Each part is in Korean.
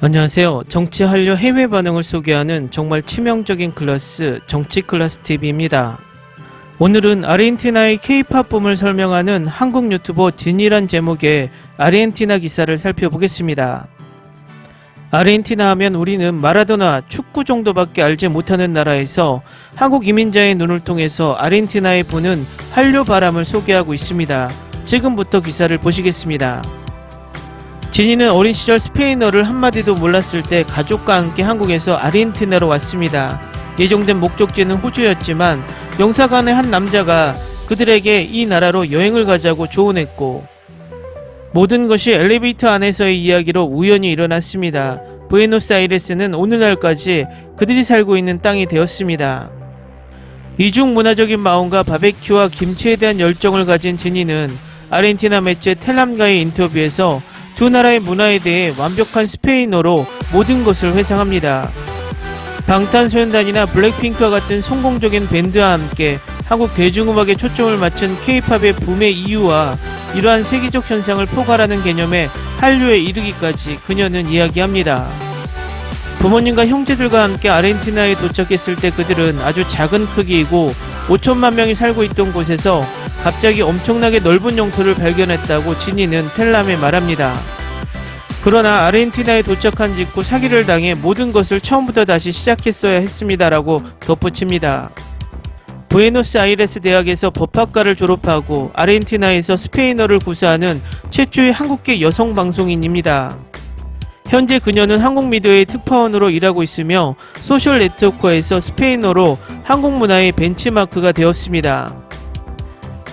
안녕하세요. 정치 한류 해외 반응을 소개하는 정말 치명적인 클래스 정치 클래스 TV입니다. 오늘은 아르헨티나의 K-팝 붐을 설명하는 한국 유튜버 진이란 제목의 아르헨티나 기사를 살펴보겠습니다. 아르헨티나 하면 우리는 마라도나 축구 정도밖에 알지 못하는 나라에서 한국 이민자의 눈을 통해서 아르헨티나에 부는 한류 바람을 소개하고 있습니다. 지금부터 기사를 보시겠습니다. 진이는 어린 시절 스페인어를 한마디도 몰랐을 때 가족과 함께 한국에서 아르헨티나로 왔습니다. 예정된 목적지는 호주였지만 영사관의 한 남자가 그들에게 이 나라로 여행을 가자고 조언했고, 모든 것이 엘리베이터 안에서의 이야기로 우연히 일어났습니다. 부에노스아이레스는 오늘날까지 그들이 살고 있는 땅이 되었습니다. 이중 문화적인 마음과 바베큐와 김치에 대한 열정을 가진 진이는 아르헨티나 매체 텔람과의 인터뷰에서 두 나라의 문화에 대해 완벽한 스페인어로 모든 것을 회상합니다. 방탄소년단이나 블랙핑크와 같은 성공적인 밴드와 함께 한국 대중음악에 초점을 맞춘 K-팝의 붐의 이유와 이러한 세계적 현상을 포괄하는 개념의 한류에 이르기까지 그녀는 이야기합니다. 부모님과 형제들과 함께 아르헨티나에 도착했을 때 그들은 아주 작은 크기이고 5천만 명이 살고 있던 곳에서 갑자기 엄청나게 넓은 영토를 발견했다고 진이는 텔람에 말합니다. 그러나 아르헨티나에 도착한 직후 사기를 당해 모든 것을 처음부터 다시 시작했어야 했습니다라고 덧붙입니다. 부에노스아이레스 대학에서 법학과를 졸업하고 아르헨티나에서 스페인어를 구사하는 최초의 한국계 여성 방송인입니다. 현재 그녀는 한국 미디어의 특파원으로 일하고 있으며 소셜 네트워크에서 스페인어로 한국 문화의 벤치마크가 되었습니다.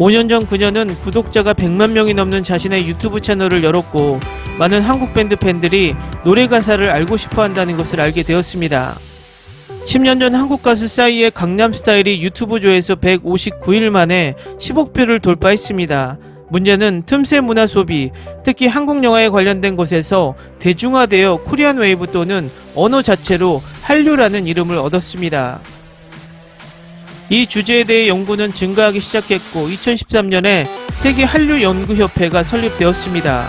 5년 전 그녀는 구독자가 100만 명이 넘는 자신의 유튜브 채널을 열었고, 많은 한국 밴드 팬들이 노래 가사를 알고 싶어 한다는 것을 알게 되었습니다. 10년 전 한국 가수 싸이의 강남스타일이 유튜브 조회수 159일 만에 10억 뷰를 돌파했습니다. 문제는 틈새 문화 소비, 특히 한국 영화에 관련된 곳에서 대중화되어 코리안 웨이브 또는 언어 자체로 한류라는 이름을 얻었습니다. 이 주제에 대해 연구는 증가하기 시작했고 2013년에 세계 한류 연구협회가 설립되었습니다.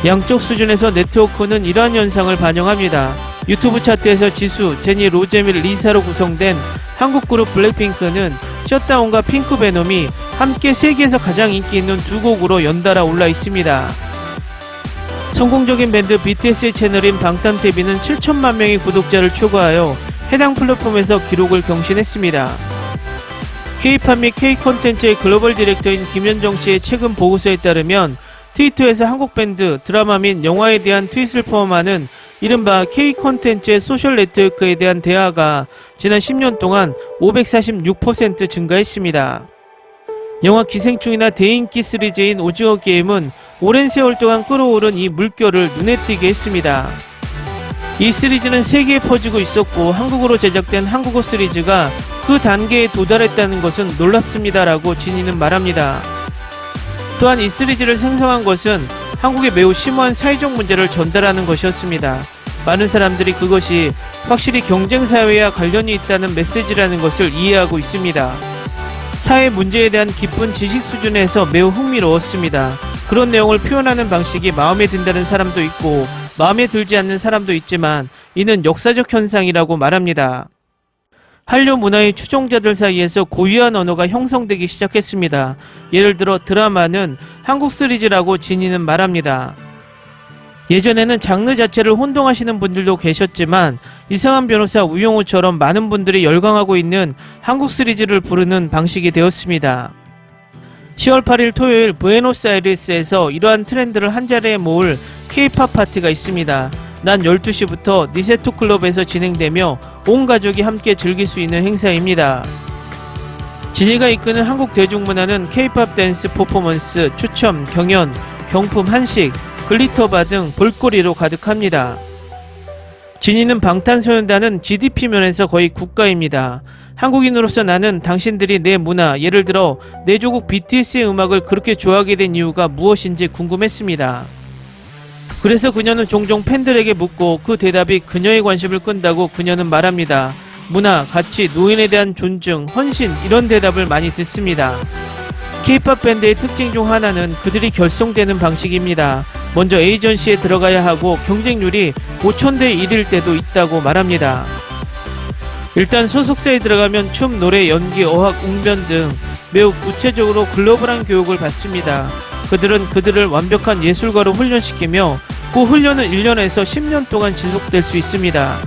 양쪽 수준에서 네트워크는 이러한 현상을 반영합니다. 유튜브 차트에서 지수, 제니, 로제 및 리사로 구성된 한국 그룹 블랙핑크는 셧다운과 핑크베놈이 함께 세계에서 가장 인기 있는 두 곡으로 연달아 올라 있습니다. 성공적인 밴드 BTS의 채널인 방탄TV는 7천만 명의 구독자를 초과하여 해당 플랫폼에서 기록을 경신했습니다. K-팝 및 K-콘텐츠의 글로벌 디렉터인 김현정 씨의 최근 보고서에 따르면 트위터에서 한국 밴드, 드라마 및 영화에 대한 트윗을 포함하는 이른바 K-콘텐츠의 소셜 네트워크에 대한 대화가 지난 10년 동안 546% 증가했습니다. 영화 기생충이나 대인기 시리즈인 오징어 게임은 오랜 세월 동안 끌어오른 이 물결을 눈에 띄게 했습니다. 이 시리즈는 세계에 퍼지고 있었고 한국어로 제작된 한국어 시리즈가 그 단계에 도달했다는 것은 놀랍습니다라고 진이는 말합니다. 또한 이 시리즈를 생성한 것은 한국의 매우 심오한 사회적 문제를 전달하는 것이었습니다. 많은 사람들이 그것이 확실히 경쟁사회와 관련이 있다는 메시지라는 것을 이해하고 있습니다. 사회 문제에 대한 깊은 지식 수준에서 매우 흥미로웠습니다. 그런 내용을 표현하는 방식이 마음에 든다는 사람도 있고 마음에 들지 않는 사람도 있지만 이는 역사적 현상이라고 말합니다. 한류 문화의 추종자들 사이에서 고유한 언어가 형성되기 시작했습니다. 예를 들어 드라마는 한국 시리즈라고 진이는 말합니다. 예전에는 장르 자체를 혼동하시는 분들도 계셨지만 이상한 변호사 우영우처럼 많은 분들이 열광하고 있는 한국 시리즈를 부르는 방식이 되었습니다. 10월 8일 토요일 부에노스아이레스에서 이러한 트렌드를 한자리에 모을 K-팝 파티가 있습니다. 낮 12시부터 니세토 클럽에서 진행되며 온 가족이 함께 즐길 수 있는 행사입니다. 진이가 이끄는 한국 대중문화는 K-팝 댄스 퍼포먼스, 추첨, 경연, 경품, 한식, 글리터바 등 볼거리로 가득합니다. 진이는 방탄소년단은 GDP 면에서 거의 국가입니다. 한국인으로서 나는 당신들이 내 문화, 예를 들어 내 조국 BTS의 음악을 그렇게 좋아하게 된 이유가 무엇인지 궁금했습니다. 그래서 그녀는 종종 팬들에게 묻고 그 대답이 그녀의 관심을 끈다고 그녀는 말합니다. 문화, 가치, 노인에 대한 존중, 헌신 이런 대답을 많이 듣습니다. K-팝 밴드의 특징 중 하나는 그들이 결성되는 방식입니다. 먼저 에이전시에 들어가야 하고 경쟁률이 5,000대 1일 때도 있다고 말합니다. 일단 소속사에 들어가면 춤, 노래, 연기, 어학, 웅변 등 매우 구체적으로 글로벌한 교육을 받습니다. 그들은 그들을 완벽한 예술가로 훈련시키며 그 훈련은 1년에서 10년 동안 지속될 수 있습니다.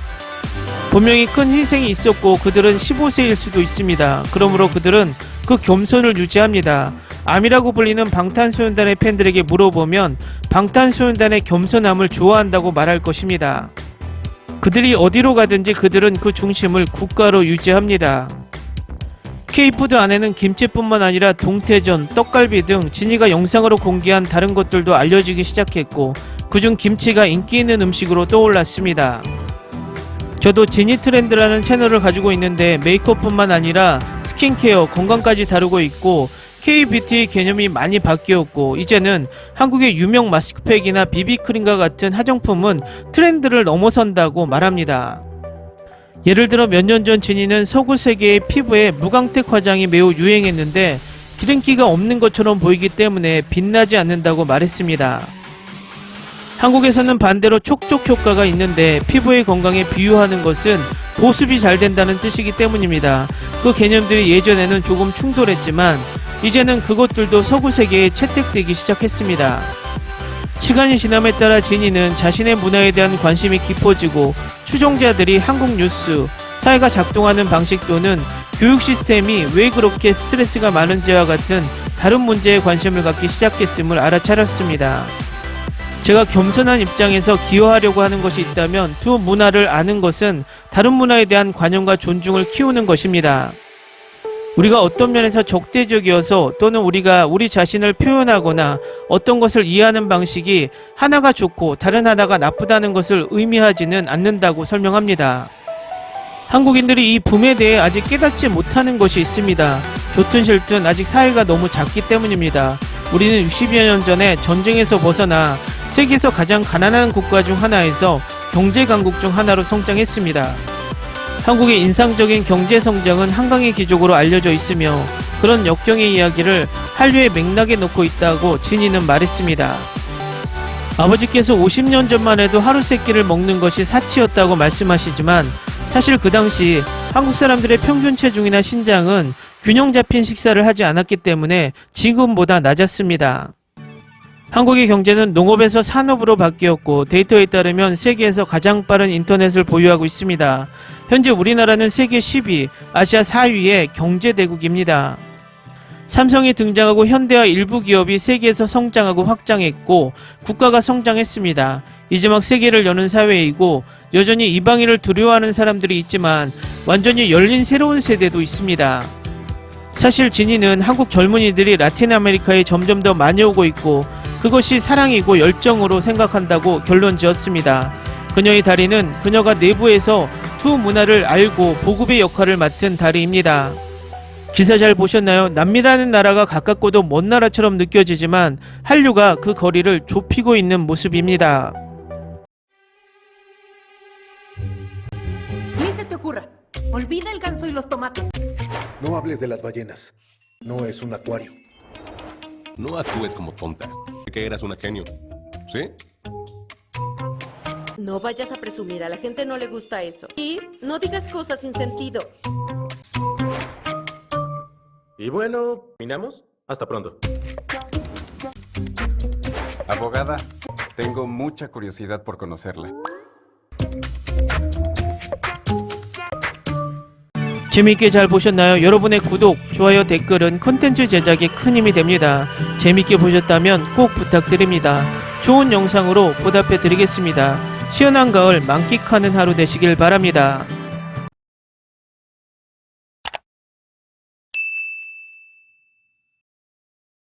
분명히 큰 희생이 있었고 그들은 15세일 수도 있습니다. 그러므로 그들은 그 겸손을 유지합니다. 암이라고 불리는 방탄소년단의 팬들에게 물어보면 방탄소년단의 겸손함을 좋아한다고 말할 것입니다. 그들이 어디로 가든지 그들은 그 중심을 국가로 유지합니다. K푸드 안에는 김치뿐만 아니라 동태전, 떡갈비 등 진이가 영상으로 공개한 다른 것들도 알려지기 시작했고 그중 김치가 인기 있는 음식으로 떠올랐습니다. 저도 지니 트렌드라는 채널을 가지고 있는데 메이크업뿐만 아니라 스킨케어, 건강까지 다루고 있고 K-뷰티 개념이 많이 바뀌었고 이제는 한국의 유명 마스크팩이나 비비크림과 같은 화장품은 트렌드를 넘어선다고 말합니다. 예를 들어 몇 년 전 지니는 서구 세계의 피부에 무광택 화장이 매우 유행했는데 기름기가 없는 것처럼 보이기 때문에 빛나지 않는다고 말했습니다. 한국에서는 반대로 촉촉 효과가 있는데 피부의 건강에 비유하는 것은 보습이 잘 된다는 뜻이기 때문입니다. 그 개념들이 예전에는 조금 충돌했지만 이제는 그것들도 서구 세계에 채택되기 시작했습니다. 시간이 지남에 따라 지니는 자신의 문화에 대한 관심이 깊어지고 추종자들이 한국 뉴스, 사회가 작동하는 방식 또는 교육 시스템이 왜 그렇게 스트레스가 많은지와 같은 다른 문제에 관심을 갖기 시작했음을 알아차렸습니다. 제가 겸손한 입장에서 기여하려고 하는 것이 있다면 두 문화를 아는 것은 다른 문화에 대한 관용과 존중을 키우는 것입니다. 우리가 어떤 면에서 적대적이어서 또는 우리가 우리 자신을 표현하거나 어떤 것을 이해하는 방식이 하나가 좋고 다른 하나가 나쁘다는 것을 의미하지는 않는다고 설명합니다. 한국인들이 이 붐에 대해 아직 깨닫지 못하는 것이 있습니다. 좋든 싫든 아직 사회가 너무 작기 때문입니다. 우리는 60여 년 전에 전쟁에서 벗어나 세계에서 가장 가난한 국가 중 하나에서 경제강국 중 하나로 성장했습니다. 한국의 인상적인 경제 성장은 한강의 기적으로 알려져 있으며 그런 역경의 이야기를 한류의 맥락에 놓고 있다고 진이는 말했습니다. 아버지께서 50년 전만 해도 하루 세끼를 먹는 것이 사치였다고 말씀하시지만 사실 그 당시 한국 사람들의 평균 체중이나 신장은 균형 잡힌 식사를 하지 않았기 때문에 지금보다 낮았습니다. 한국의 경제는 농업에서 산업으로 바뀌었고 데이터에 따르면 세계에서 가장 빠른 인터넷을 보유하고 있습니다. 현재 우리나라는 세계 10위, 아시아 4위의 경제대국입니다. 삼성이 등장하고 현대와 일부 기업이 세계에서 성장하고 확장했고 국가가 성장했습니다. 이제 막 세계를 여는 사회이고 여전히 이방인을 두려워하는 사람들이 있지만 완전히 열린 새로운 세대도 있습니다. 사실 진이는 한국 젊은이들이 라틴 아메리카에 점점 더 많이 오고 있고 그것이 사랑이고 열정으로 생각한다고 결론 지었습니다. 그녀의 다리는 그녀가 내부에서 두 문화를 알고 보급의 역할을 맡은 다리입니다. 기사 잘 보셨나요? 남미라는 나라가 가깝고도 먼 나라처럼 느껴지지만 한류가 그 거리를 좁히고 있는 모습입니다. Ni se te ocurra. Olvida el ganso y los tomates. No hables de las ballenas. No es un acuario. No actúes como tonta. Que eras una genio. ¿Sí? No vayas a presumir, a la gente no le gusta eso. Y no digas cosas sin sentido. Y bueno, ¿terminamos? Hasta pronto. Abogada, tengo mucha curiosidad por conocerla. 재미있게 잘 보셨나요? 여러분의 구독, 좋아요, 댓글은 콘텐츠 제작에 큰 힘이 됩니다. 재미있게 보셨다면 꼭 부탁드립니다. 좋은 영상으로 보답해 드리겠습니다. 시원한 가을 만끽하는 하루 되시길 바랍니다.